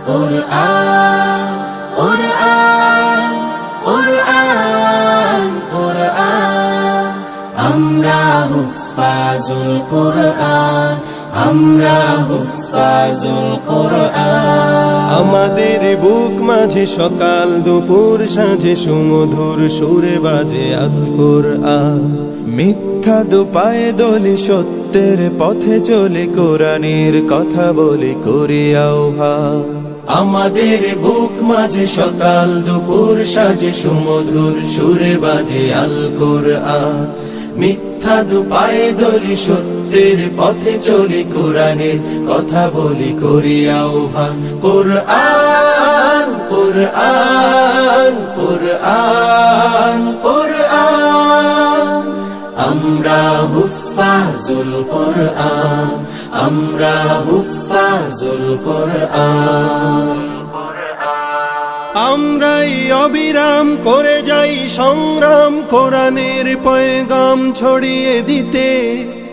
কুরআন কুরআন কুরআন কুরআন আমরা হুফাজুল কুরআন আমরা হুফাজুল কুরআন আমাদের বুক মাঝে সকাল দুপুর সাঁঝে সুমধুর সুরে বাজে আল কুরআন মিথ্যা দুপায়ে দলি সত্যের পথে চলে কোরআনের কথা বলে করি আহ্বান আমাদের বুক মাঝে সকাল দুপুর সাঁঝে সুমধুর সুরে বাজে আল কুরআন মিথ্যা দুপায়ে দলি সত্যের পথে চলি কোরআনের কথা বলি করি আহ্বান কুরআন কুরআন কুরআন কুরআন আমরা হুফাজুল কুরআন আমরা হুফাজুল কুরআন আমরাই অবিরাম করে যাই সংগ্রাম কোরআনের পয়গাম ছড়িয়ে দিতে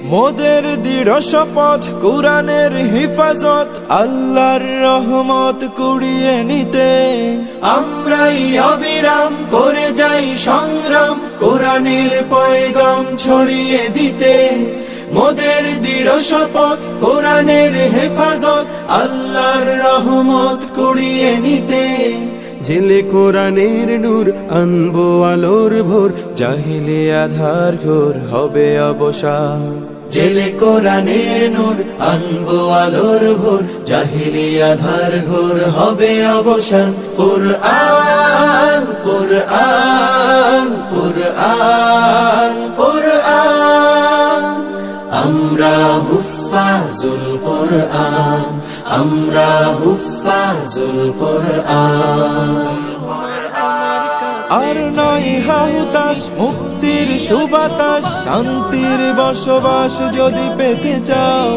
মোদের দৃঢ় শপথ কোরআনের হিফাজত আল্লাহর রহমত কুড়িয়ে নিতে আমরাই অবিরাম করে যাই সংগ্রাম কোরআনের পয়গাম ছড়িয়ে দিতে মোদের দৃঢ় শপথ কোরআনের হেফাজত আল্লাহর রহমত কুড়িয়ে নিতে জেলে কোরআনের নূর আনবো আলোর ভোর জাহিলি আধার ঘোর হবে অবসান জেলে কোরআনের নূর আনবো আলোর ভোর জাহিলি আধার ঘোর হবে অবসান কুরআন কুরআন কুরআন কুরআন আমরা হুফাজুল কুরআন আমরা হুফাজুল কুরআন আর নয় হাহুতাস মুক্তির সুবাতাস শান্তির বসবাস যদি পেতে চাও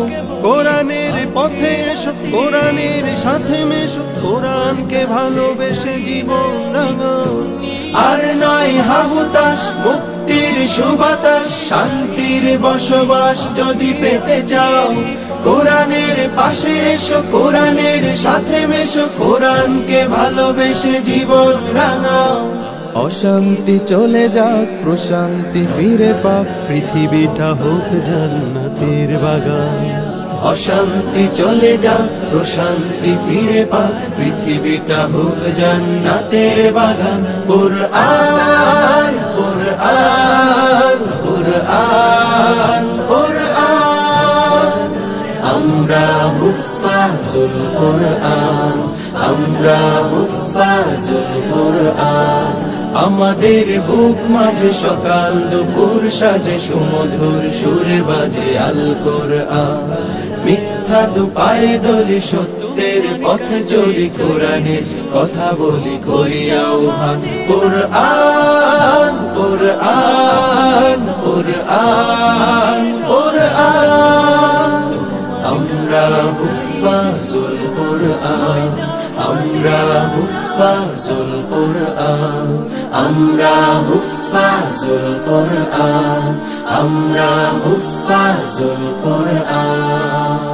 কোরআনের পথে এসো কোরআনের সাথে মেশো কোরআনকে ভালোবেসে জীবন রাঙাও আর নয় হাহুতাস মুক্তির সুবাতাস শান্তির বসবাস যদি পেতে চাও কোরআনের পাশে এসো কোরআনের সাথে মেশো কোরআনকে ভালোবেসে জীবন রাঙাও অশান্তি চলে যাক প্রশান্তি ফিরে পাক পৃথিবীটা হোক জান্নাতের বাগান অশান্তি চলে যাক প্রশান্তি ফিরে পাক পৃথিবীটা হোক জান্নাতের বাগান কুরআন কুরআন কুরআন কুরআন আমরা হুফাজুল কুরআন আমরা হুফাজুল কুরআন আমাদের বুক মাঝে সকাল দুপুর সাজে সুমধুর সুরে বাজে আল কুরআন মিথ্যা দুপায়ে দলি সত্যের পথে চলি কোরআনের কথা বলি করি আহ্বান কুরআন কুরআন কুরআন কুরআন আমরা হুফাজুল কুরআন আমরা হুফাজুল কুরআন আমরা হুফাজুল কুরআন আমরা হুফাজুল কুরআন